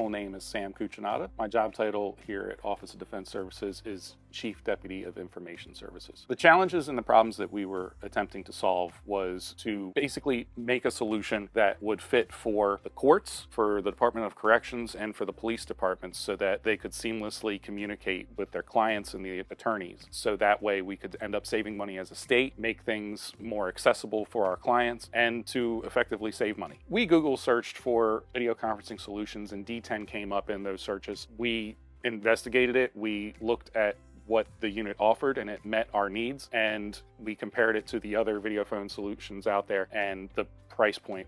full name is Sam Cuccinata. My job title here at Office of Defense Services is Chief Deputy of Information Services. The challenges and the problems that we were attempting to solve was to basically make a solution that would fit for the courts, for the Department of Corrections, and for the police departments so that they could seamlessly communicate with their clients and the attorneys. So that way we could end up saving money as a state, make things more accessible for our clients, and to effectively save money. We Google searched for video conferencing solutions and DTEN came up in those searches. We investigated it. We looked at what the unit offered and it met our needs, and we compared it to the other video phone solutions out there, and the price point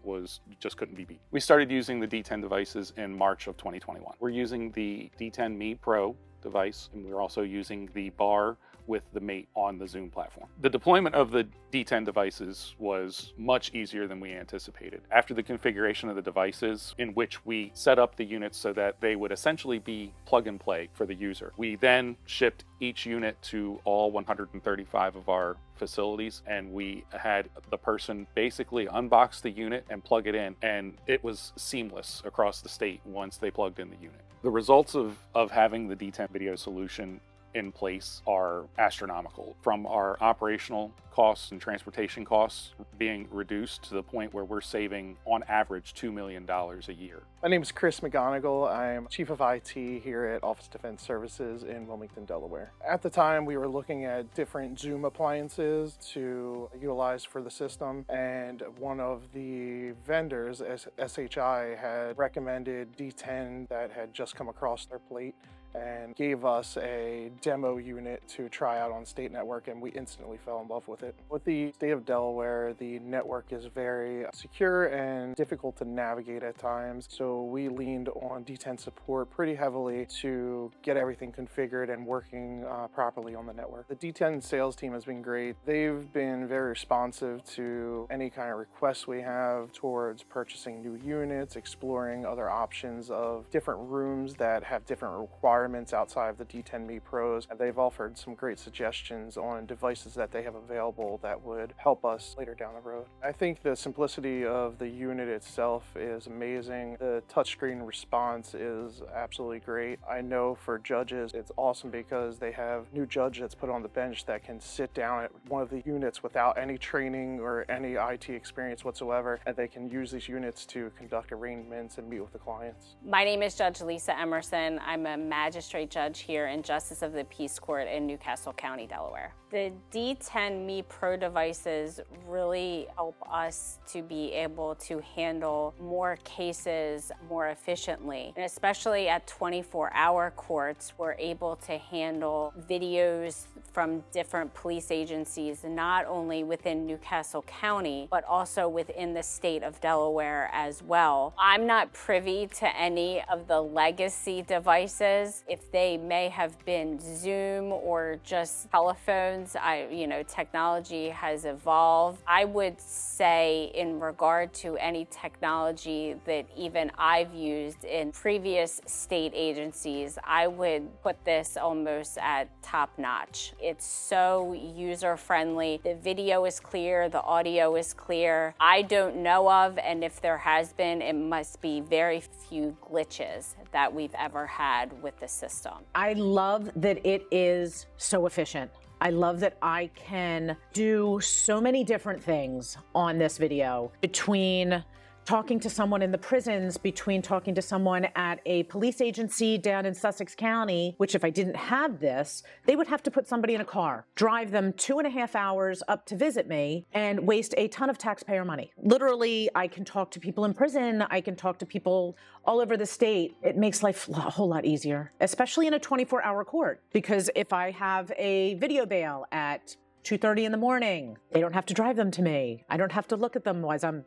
just couldn't be beat. We started using the DTEN devices in March of 2021. We're using the DTEN Me Pro device, and we're also using the bar with the Mate on the Zoom platform. The deployment of the DTEN devices was much easier than we anticipated. After the configuration of the devices, in which we set up the units so that they would essentially be plug and play for the user, we then shipped each unit to all 135 of our facilities, and we had the person basically unbox the unit and plug it in, and it was seamless across the state once they plugged in the unit. The results of having the DTEN video solution in place are astronomical, from our operational costs and transportation costs being reduced to the point where we're saving on average $2 million a year. My name is Chris McGonigal. I'm Chief of IT here at Office Defense Services in Wilmington, Delaware. At the time, we were looking at different Zoom appliances to utilize for the system, and one of the vendors, SHI, had recommended DTEN that had just come across their plate and gave us a demo unit to try out on state network, and we instantly fell in love with it. With the state of Delaware, the network is very secure and difficult to navigate at times, so we leaned on DTEN support pretty heavily to get everything configured and working properly on the network. The DTEN sales team has been great. They've been very responsive to any kind of requests we have towards purchasing new units, exploring other options of different rooms that have different requirements outside of the DTEN Me Pros, and they've offered some great suggestions on devices that they have available that would help us later down the road. I think the simplicity of the unit itself is amazing. The touchscreen response is absolutely great. I know for judges it's awesome because they have new judge that's put on the bench that can sit down at one of the units without any training or any IT experience whatsoever, and they can use these units to conduct arraignments and meet with the clients. My name is Judge Lisa Emerson. I'm a magistrate judge here in Justice of the Peace Court in Newcastle County, Delaware. The DTEN Me Pro devices really help us to be able to handle more cases more efficiently. And especially at 24-hour courts, we're able to handle videos from different police agencies, not only within Newcastle County, but also within the state of Delaware as well. I'm not privy to any of the legacy devices. If they may have been Zoom or just telephones, technology has evolved. I would say in regard to any technology that even I've used in previous state agencies, I would put this almost at top notch. It's so user-friendly. The video is clear, the audio is clear. I don't know of, and if there has been, it must be very few glitches that we've ever had with the system. I love that it is so efficient. I love that I can do so many different things on this video, between talking to someone in the prisons, between talking to someone at a police agency down in Sussex County, which if I didn't have this, they would have to put somebody in a car, drive them 2.5 hours up to visit me, and waste a ton of taxpayer money. Literally, I can talk to people in prison, I can talk to people all over the state. It makes life a whole lot easier, especially in a 24-hour court, because if I have a video bail at 2:30 in the morning, they don't have to drive them to me. I don't have to look at them as I'm,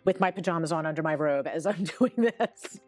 with my pajamas on under my robe as I'm doing this.